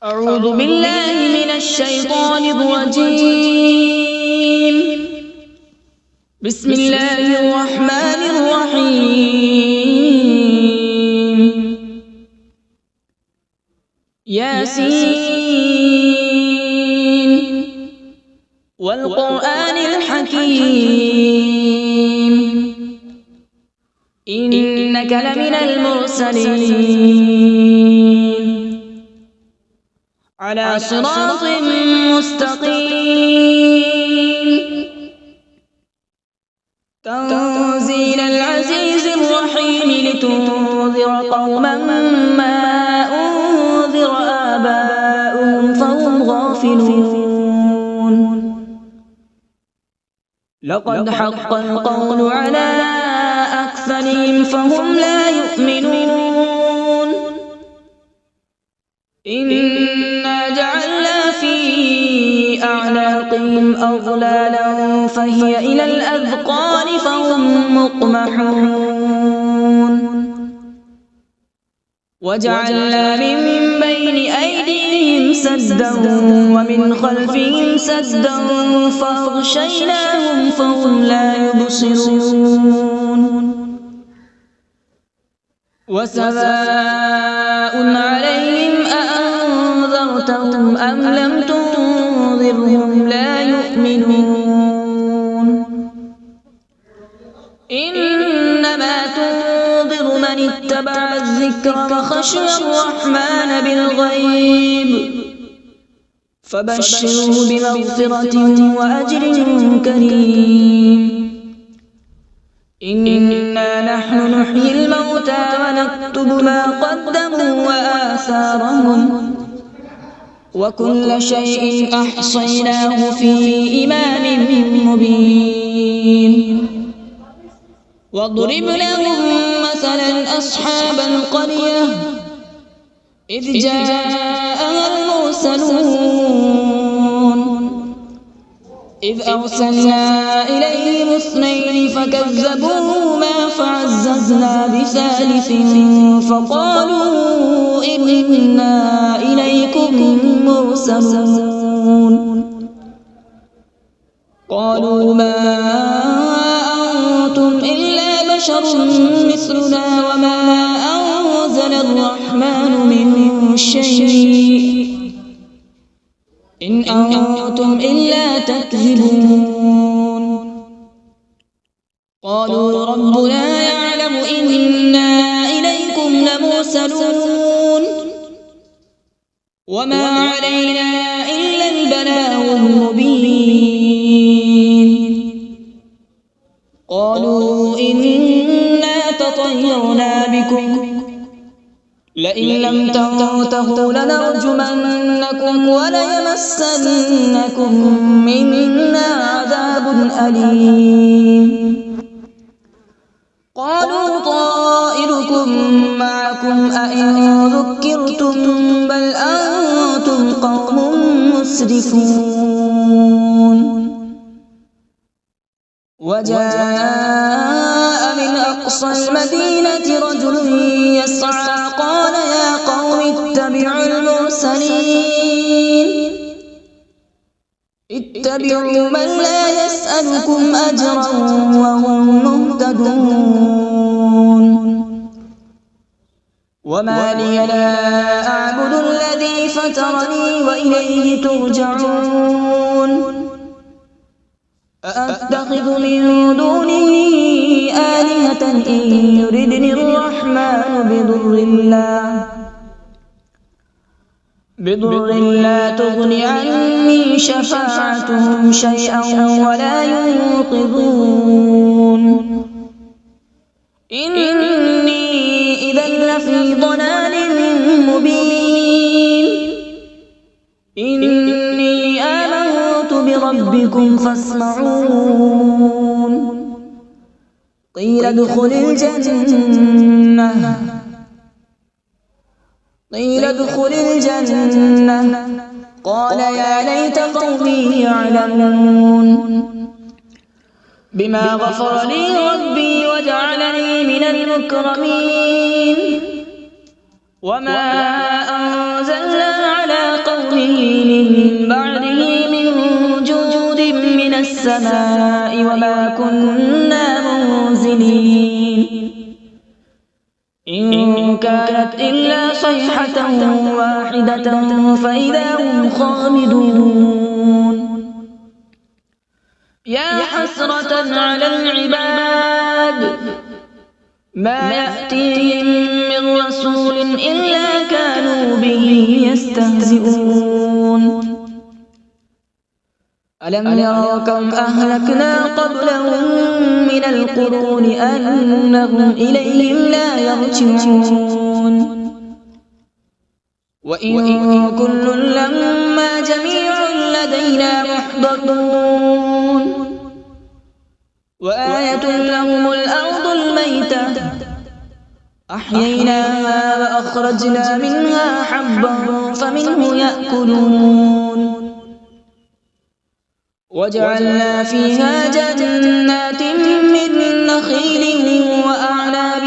أعوذ بالله من الشيطان الرجيم. بسم الله الرحمن الرحيم. ياسين والقرآن الحكيم إنك لمن المرسلين على صراط مستقيم تنزيل العزيز الرحيم لتنذر قوما ما أنذر آباؤهم فهم غافلون. لقد حق القول على أكثرهم فهم لا يؤمنون. إنا جعلنا في أعناقهم أغلالا فهي إلى الأذقان فهم مقمحون. وجعلنا من بين أيديهم سدا ومن خلفهم سدا فأغشيناهم فهم لا يبصرون. وسواء عليهم أأنذرتهم أم لم تنذرهم لا يؤمنون. إنما تنذر من اتبع الذكر وخشي الرحمن بالغيب فبشره بمغفرة وأجر كريم. إنا نحن نحيي الموتى ونكتب ما قدموا وآثارهم وكل شيء أحصيناه في إمام مبين. واضرب لهم مثلا أصحاب القرية إذ جاءها المرسلون إذ أرسلنا إليهم اثنين فكذبوهما فعززنا بثالث فقالوا إنا إليكم مرسلون. قالوا ما أنتم إلا بشر مثلنا وما أنزل الرحمن من شيء إن أنتم إلا تكذبون. قالوا ربنا يعلم إنا إليكم لمرسلون وما علينا إلا البلاغ المبين. قالوا إنا تطيرنا بكم لئن لم تنتهوا لنرجمنكم وليمسنكم منا عذاب أليم. قالوا طائركم معكم أئن ذكرتم بل أنتم قوم مسرفون. وجاء من أقصى المدينة رجل يسعى قال يا قوم اتبعوا المرسلين اتبعوا من لا يسألكم أجرا وهم مهتدون. وما لي لا أعبد الذي فطرني وإليه ترجعون. أأتخذ من دونه آلهة إن يردني الرحمن بضر لا تغن عني شفاعتهم شيئا ولا ينقذون. إني إذا لفي ضلال مبين. إني آمنت بربكم فاسمعون. قيل ادخل الجنة قال يا ليت قومي يعلمون. بما غفر لي ربي وجعلني من المكرمين. وما أنزلنا على من بعده من جود من السماء وما كنا منزلين إن كانت إلا صيحة واحدة فإذا هم خامدون يا حسرة على العباد ما يأتيهم من رسول إلا كانوا به يستهزئون ألم يروا كم أهلكنا قبلهم من القرون أنهم إليهم لا يرجعون وإن كل لما جميع لدينا محضرون وآية لهم الأرض الميتة أحييناها وأخرجنا منها حبا فمنه يأكلون وجعلنا فيها جنات من نخيل وأعناب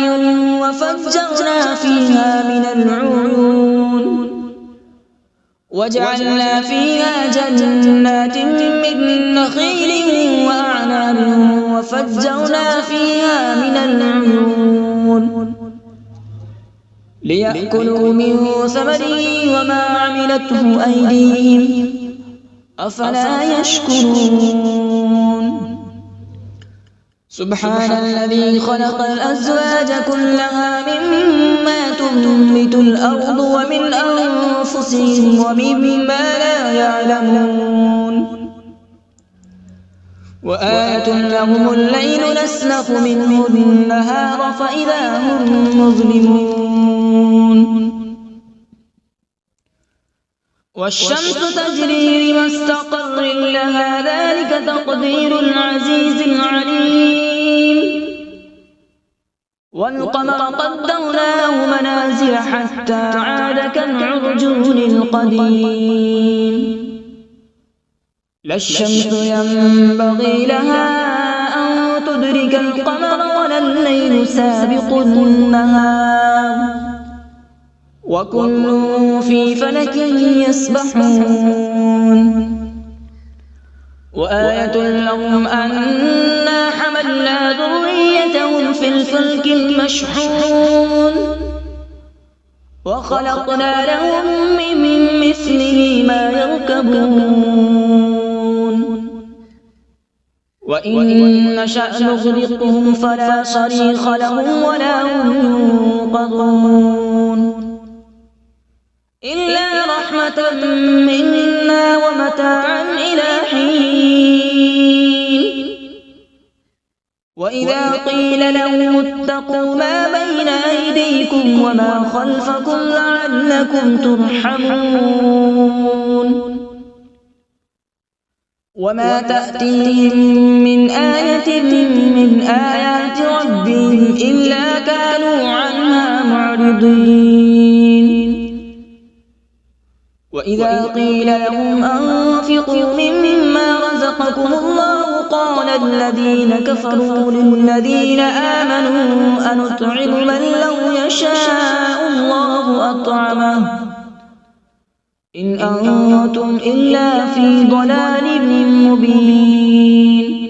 وفجرنا فيها من العيون وجعلنا فيها جنات من نخيل وأعناب وفجرنا فيها من العيون ليأكلوا من ثمره وما عملته أيديهم أفلا يشكرون سبحان الذي خلق الأزواج كلها مما تنبت الأرض ومن أنفسهم ومما لا يعلمون وآية لهم الليل نسلخ منه النهار فإذا هم مظلمون والشمس تجري لمستقر لها ذلك تقدير العزيز العليم والقمر قدرناه منازل حتى عاد كالعرجون القديم لا الشمس ينبغي لها أن تدرك القمر ولا الليل سابق النهار وكل في فلك يسبحون وآية لهم أنا حملنا ذريتهم في الفلك المشحون وخلقنا لهم من مثله ما يركبون وإن نشأ نغرقهم فلا صريخ لهم ولا هم ينقذون إلا رحمة منا ومتاعا إلى حين وإذا قيل لهم اتقوا ما بين أيديكم وما خلفكم لعلكم ترحمون وما تأتيهم من آية من آيات ربهم إلا كانوا عنها معرضين وإذا قيل لهم أنفقوا مما رزقكم الله قال الذين كفروا للذين آمنوا أنطعم من لو يشاء الله أطعمه إن أنتم إلا في ضلال مبين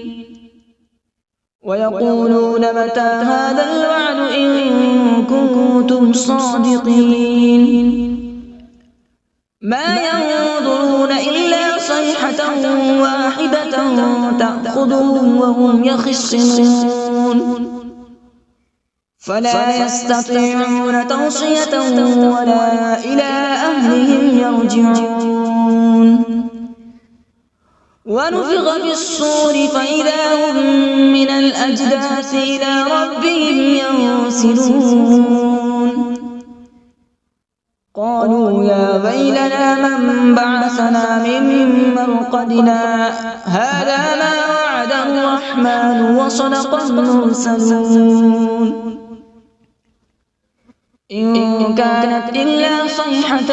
ويقولون متى هذا الوعد إن كنتم صادقين ما ينظرون إلا صيحة واحدة تأخذهم وهم يخصمون فلا يستطيعون توصية ولا إلى أهلهم يرجعون ونفخ في الصور فإذا هم من الأجداث إلى ربهم ينسلون قالوا يا ويلنا من بعثنا من مرقدنا هذا ما وعد الرحمن وصدق المرسلون إن كانت إلا صيحة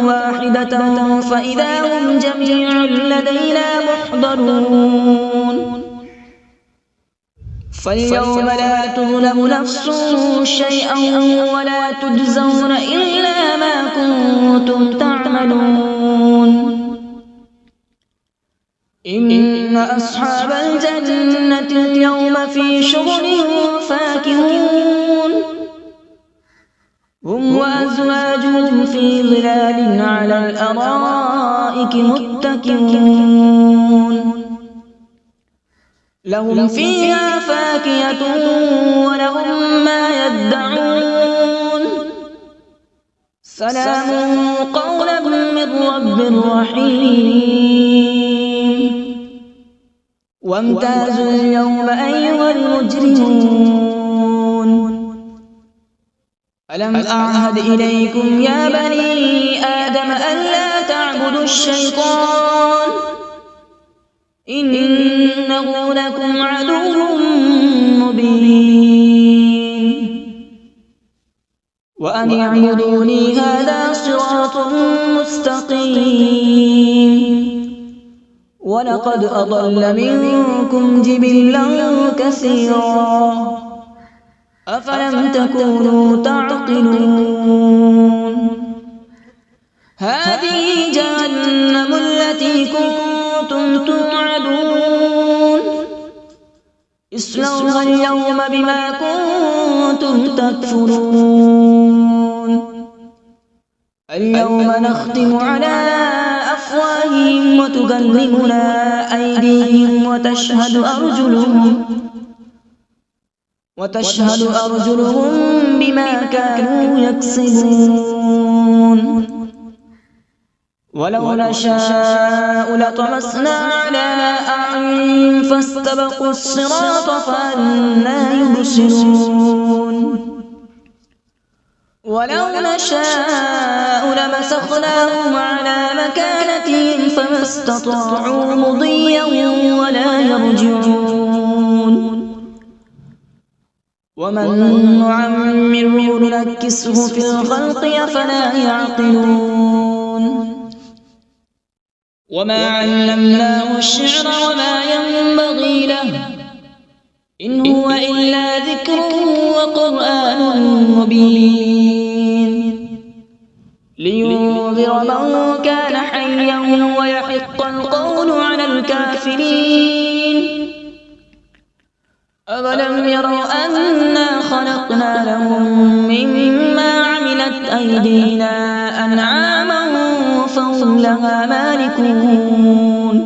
واحدة فإذا هم جميع لدينا محضرون فاليوم لا تظلم نفس شيئا ولا تجزون إلا ما كنتم تعملون إن أصحاب الجنة اليوم في شغل فاكهون هم وأزواجهم في ظلال على الأرائك متكئون لهم فيها فاكهة ولهم ما يدعون سلام قولا من رب رحيم وامتازوا اليوم أيها المجرمون ألم أعهد إليكم يا بني آدم ألا تعبدوا الشيطان إنه لكم عدو مبين وأن اعبدوني هذا صراط مستقيم ولقد أضل منكم جبلا كثيرا أفلم تكونوا تعقلون هذه جهنم التي كنتم توعدون اصلوها اليوم بما كنتم تكفرون اليوم نختم على أفواههم وتكلمنا أيديهم وتشهد أرجلهم بما كانوا يكسبون ولو نشاء لطمسنا على أعينهم فاستبقوا الصراط فأنى يبصرون ولو نشاء لمسخناهم على مكانتهم فما استطاعوا مضيا ولا يرجعون ومن نعمره ننكسه في الخلق أفلا يعقلون وما علمناه الشعر وما ينبغي له إن هو إلا ذكر وقرآن مبين لينذر من كان حيا ويحق القول على الكافرين أولم يروا أنا خلقنا لهم مما عملت أيدينا أنعاما فهم لها مالكون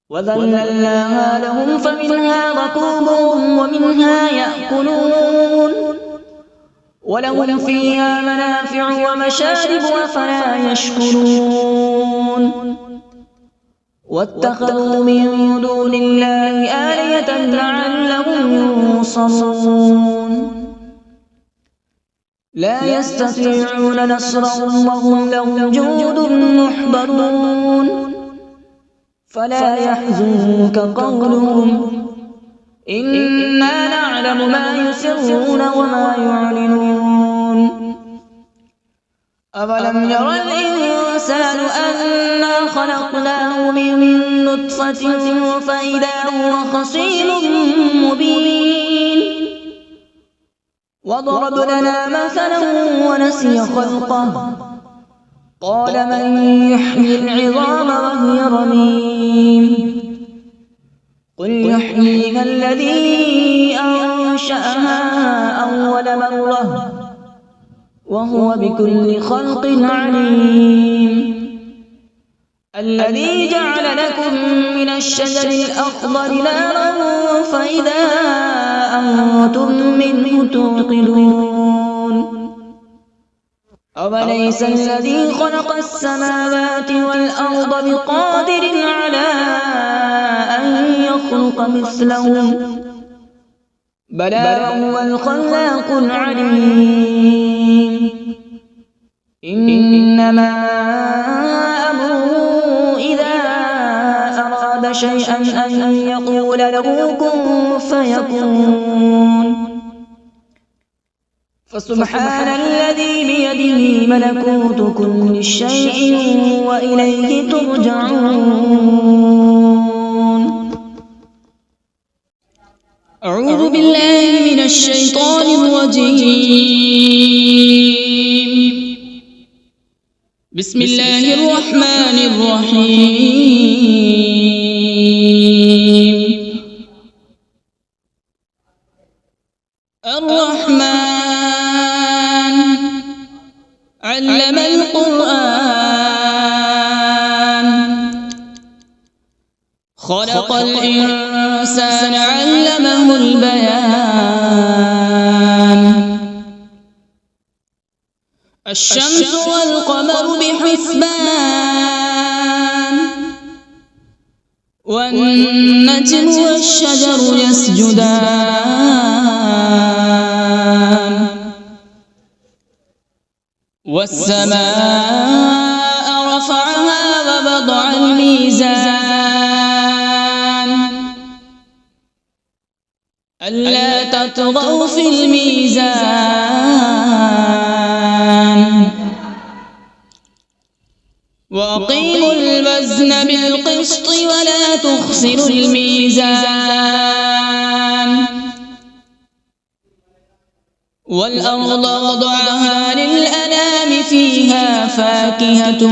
وذللناها لهم فمنها ركوبهم ومنها يأكلون ولهم فيها منافع ومشارب أفلا يشكرون واتخذوا من دون الله آلهة لعلهم ينصرون لا يستطيعون نصرهم وهم لهم جند محضرون فلا يحزنك قولهم إنا نعلم ما يسرون وما يعلنون أولم ير الإنسان أنا خلقناه من نطفة فإذا هو خصيم مبين وضرب لنا مثلا ونسي خلقه قال من يحيي العظام وهي رميم قل يحييها الذي أنشأها أول مرة وهو بكل خلق عليم الذي جعل لكم من الشجر الأخضر نارا فإذا أنتم منه توقدون أوليس الذي خلق السماوات والأرض بقادر على أن يخلق مثلهم بلى هو الخلاق العليم إنما أمره إذا أراد شيئا أن يقول له كن فيكون فسبحان الذي بيده ملكوت كل شيء وإليه ترجعون أعوذ بالله من الشيطان الرجيم بسم الله الرحمن الرحيم. الرحمن علم القرآن، خلق الإنسان علمه البيان. الشمس والقمر بحسبان، والنجم والشجر يسجدان. والسماء رفعها ووضع الميزان، ألا تطغوا في الميزان. وأقيموا الوزن بالقسط ولا تخسروا الميزان. والأرض وضعها للأنام، فيها فاكهة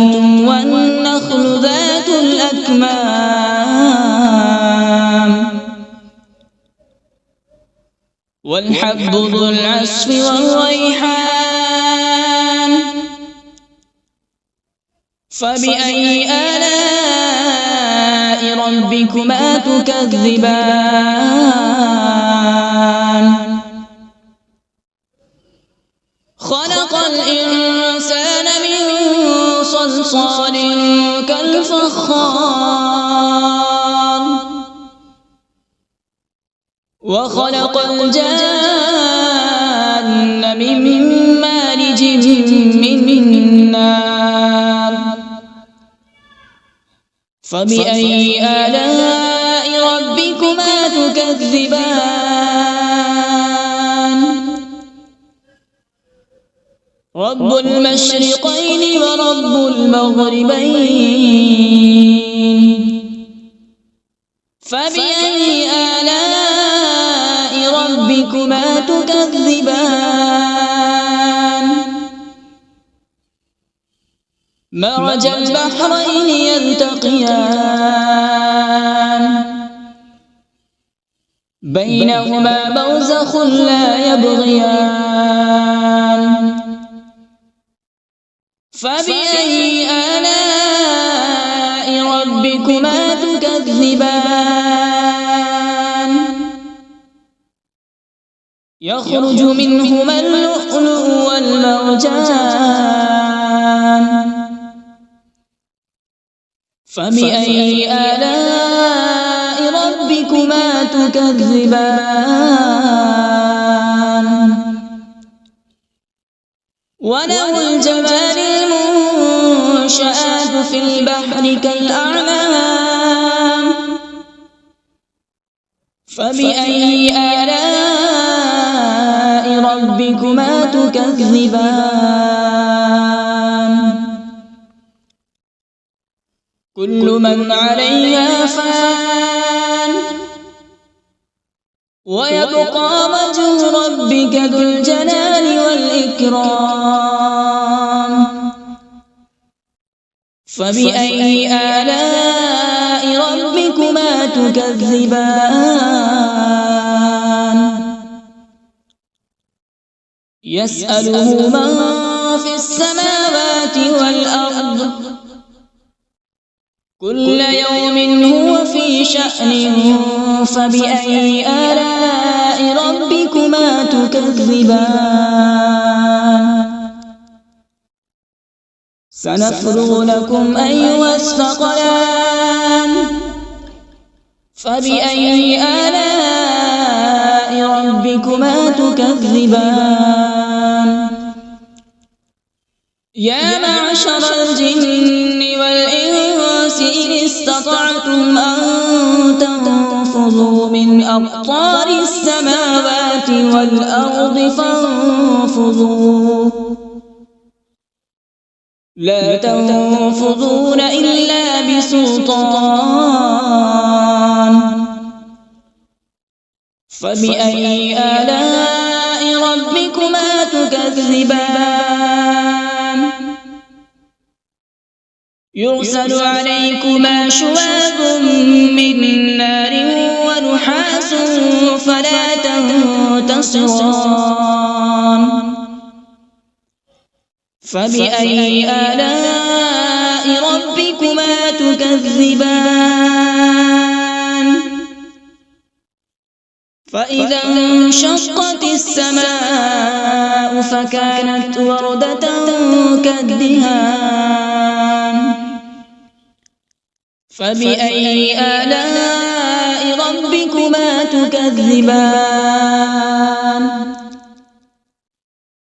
والنخل ذات الأكمام، والحب ذو العصف والريحان. فبأي آلاء ربكما تكذبان؟ خلق الإنسان من صلصال كالفخار، وخلق الجان من مارج من نار. فبأي آلاء ربكما تكذبان؟ رب المشرقين ورب المغربين. فبأي آلاء ربكما تكذبان؟ مرج البحرين يلتقيان، بينهما برزخ لا يبغيان. فبأي آلاء ربكما تكذبان؟ يخرج منهما اللؤلؤ والمرجان. فبأي آلاء ربكما تكذبان؟ وله الجوار المنشآت في البحر كالأعلام. فبأي آلاء ربكما تكذبان؟ كل من عليها فان، ويبقى وجه ربك ذو الجلال والإكرام. فبأي آلاء ربكما تكذبان؟ يسأله من في السماوات والأرض، كل يوم هو في شأن. فبأي آلاء ربكما تكذبان؟ سنفرغ لكم أيها الثقلان. فبأي آلاء ربكما تكذبان؟ يا معشر الجن والإنس إن استطعتم أن تنفذوا من أقطار السماوات والأرض فانفذوا، لا تنفذون إلا بسلطان. فبأي آلاء ربكما تكذبان؟ يرسل عليكما شواظ من نار ونحاس فلا تنتصران فبأي آلاء ربكما تكذبان فإذا انشقت السماء فكانت وردة كالدهان فبأي آلاء ربكما تكذبان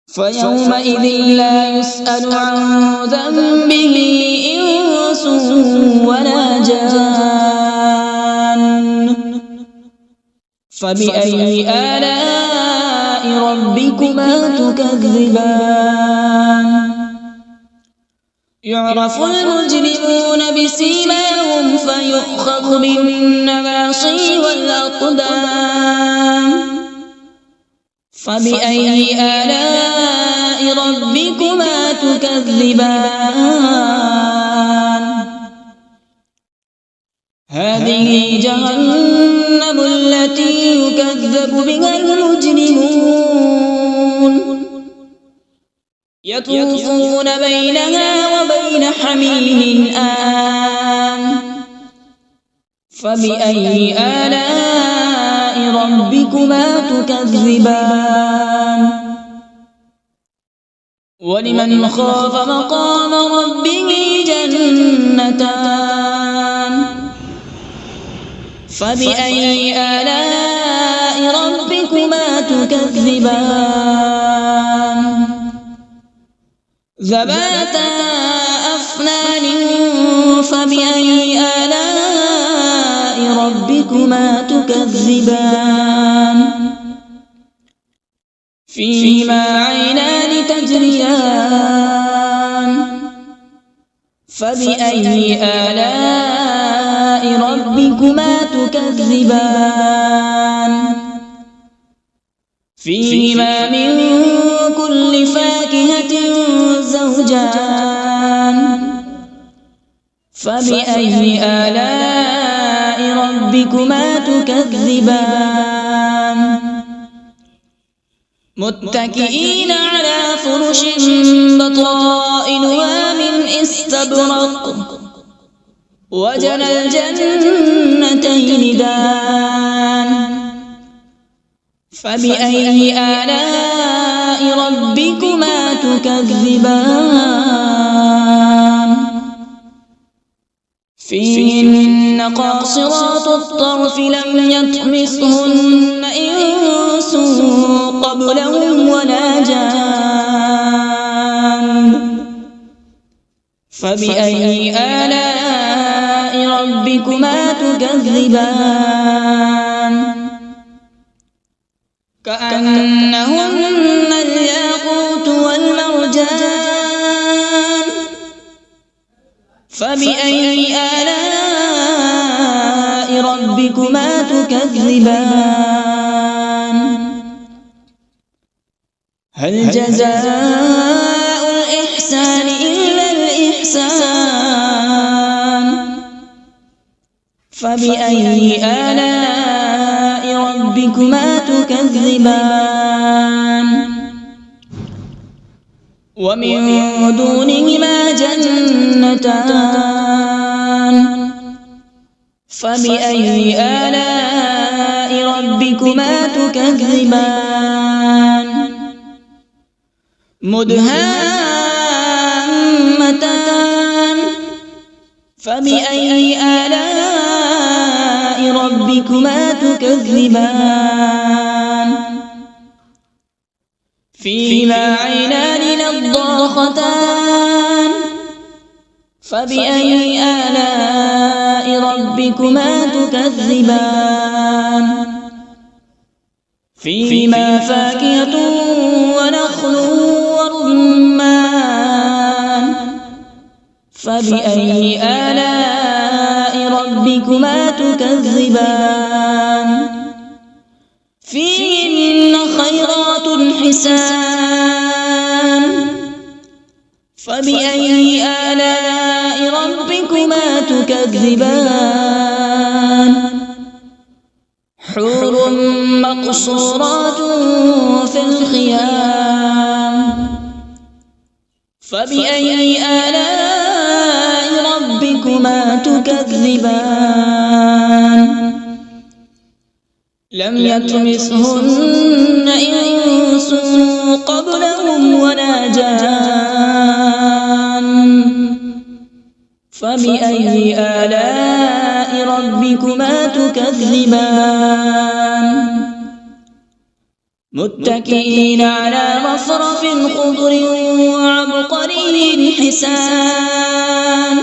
فيومئذ لا يسأل عن ذنبه إنس ولا جان فبأي آلاء ربكما تكذبان يعرف المجرمون بسيماهم فيؤخذ بالنواصي والأقدام فبأي آلاء ربكما تكذبان هذه جهنم التي يكذب بها المجرمون يطوفون بينها وبين حميم آن فبأي آلاء ربكما تكذبان ولمن خاف مقام ربه جنتان فبأي آلاء ربكما تكذبان ذواتا أفنان فبأي آلاء ربكما تكذبان فيهما عينان تجريان فبأي آلاء ربكما تكذبان فيهما من كل فاكهة زوجان فبأي آلاء ربكما تكذبان متكئين على فرش بطائنها من استبرق وجنى الجنتين دان فبأي آلاء ربكما تكذبان فيهن قاصرات الطرف لم يطمثهن إنس قبلهم ولا جان فبأي آلاء ربكما تكذبان كأنهن الياقوت والمرجان فبأي آلاء ربكما تكذبان هل جزاء الإحسان إلا الإحسان فبأي آلاء ربكما تكذبان ومن دونهما جنتان فبأي آلاء ربكما تكذبان مدهامتان فبأي آلاء ربكما تكذبان فيهما عينان نضاختان فبأي آلاء ربكما تكذبان فيهما فاكهة ونخل ورمان فبأي آلاء ربكما تكذبان فيهن خيرات حسان فبأي آلاء ربكما ربكما تكذبان حور مقصورات في الخيام فبأي آلاء ربكما تكذبان لم يطمثهن إنس قبلهم ولا جان فبأي آلاء ربكما تكذبان متكئين على رفرف خضر وعبقري حسان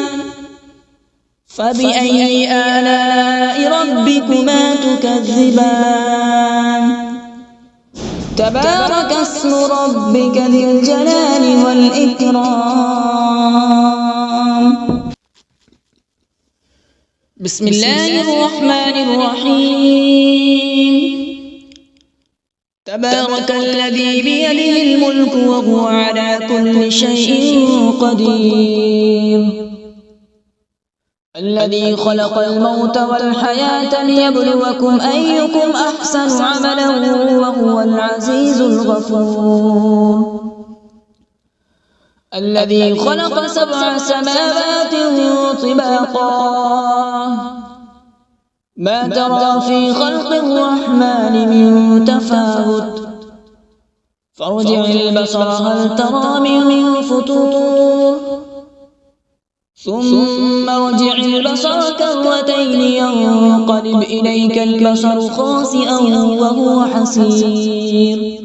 فبأي آلاء ربكما تكذبان تبارك اسم ربك ذي الجلال والإكرام بسم الله الرحمن الرحيم تبارك الذي بيده الملك وهو على كل شيء قدير الذي خلق الموت والحياة ليبلوكم أيكم أحسن عملا وهو العزيز الغفور الذي خلق 7 سماوات طباقا ما ترى في خلق الرحمن من تفاوت فارجع البصر هل ترى من فطور ثم ارجع البصر كرتين ينقلب إليك البصر خاسئا وهو حسير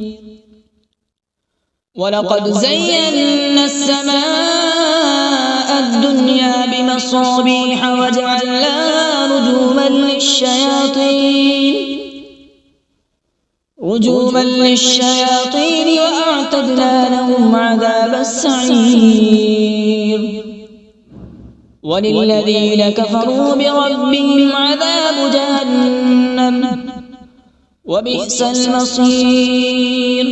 ولقد زينا السماء الدنيا بمصابيح وجعلناها رجوما للشياطين وأعتدنا لهم عذاب السعير وللذين كفروا بربهم عذاب جهنم وبئس المصير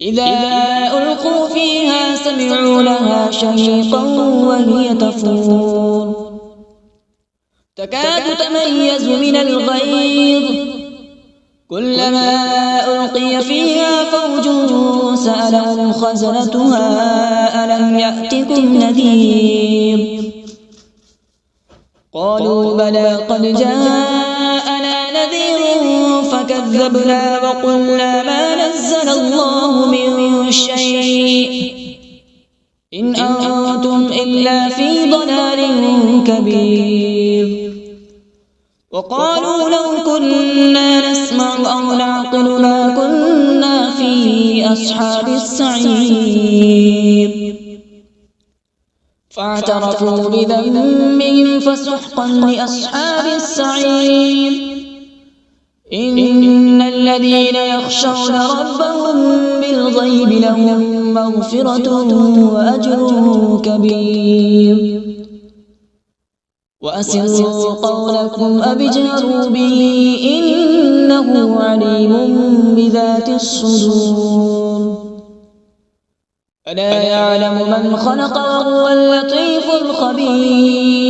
إذا ألقوا فيها سمعوا لها شهيقا وهي تفور تكاد تميز من الغيظ كلما ألقي فيها فوج سألهم خزنتها ألم يأتكم نذير قالوا بلى قد جاءنا نذير فكذبنا وقلنا ما نزل الله من شيء إن أنتم إلا في ضلال كبير وقالوا لو كنا نسمع أو نعقل ما كنا في أصحاب السعير فاعترفوا بذنبهم فسحقا لأصحاب السعير إن الذين يخشون ربهم بالغيب لهم مغفرة وأجر كبير وأسروا قولكم أو اجهروا به إنه عليم بذات الصدور ألا يعلم من خلق وهو اللطيف الخبير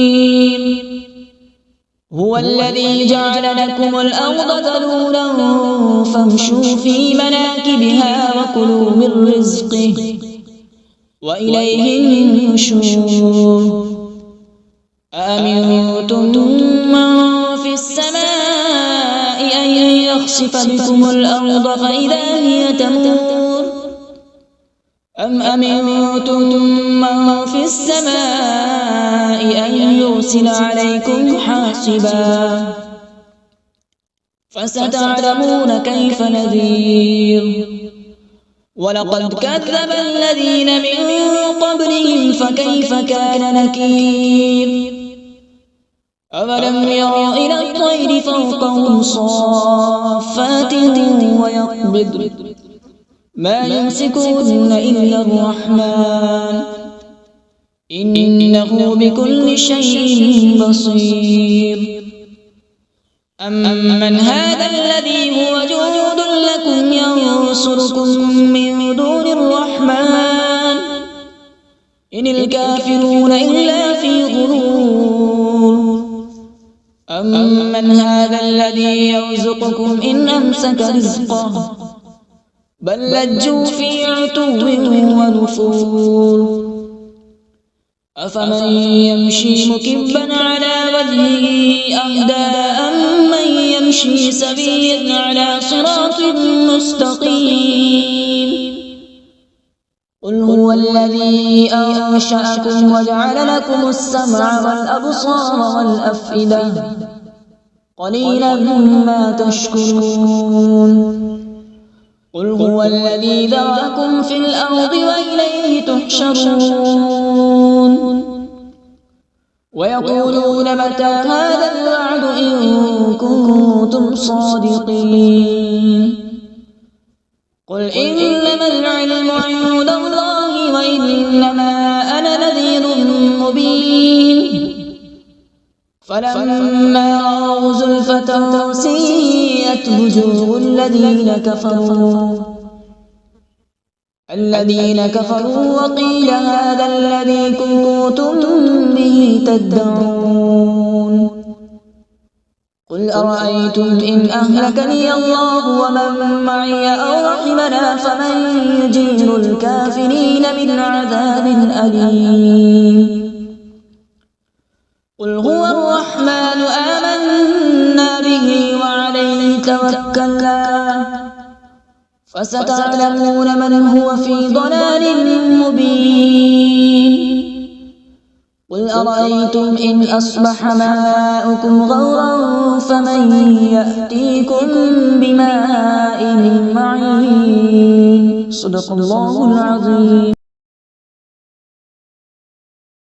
هو الذي جعل لكم الأرض ذلولا فامشوا في مناكبها وكلوا من رزقه وإليه النشور أأمنتم من في السماء أن يخسف بكم الأرض فإذا هي تمور أم أمنتم من في السماء أن يرسل عليكم حاصبا فستعلمون كيف نذير ولقد كذب الذين من قبلهم فكيف كان نكير أولم يروا إلى الطير فوقهم صافات ويقبض ما يمسكون إلا الرحمن إنه بكل شيء بصير أمن هذا الذي هو جند لكم ينصركم من دون الرحمن إن إن الكافرون إلا في غرور أمن هذا الذي يرزقكم إن أمسك رزقه بل لجوا في عتو ونفور أفمن يمشي مكبا على وجهه أهدى أمن يمشي سويا على صراط مستقيم قل هو الذي أنشأكم وجعل لكم السمع والأبصار والأفئدة قليلا ما تشكرون قل هو الذي ذرأكم في الأرض وإليه تحشرون ويقولون متى هذا الوعد إن كنتم صادقين قل إنما العلم عند الله وإنما أنا نذير مبين فلما رأوا زلفة سيئت وجوه الذين كفروا وقيل هذا الذي كنتم به تدعون قل أرأيتم إن أهلكني الله ومن معي أو رحمنا فمن يجير الكافرين من عذاب أليم قل هو الرحمن آمنا به وعليه توكلنا فستعلمون من هو في ضلال مبين قل أرأيتم إن أصبح ماؤكم غورا فمن يأتيكم بماء معين صدق الله العظيم.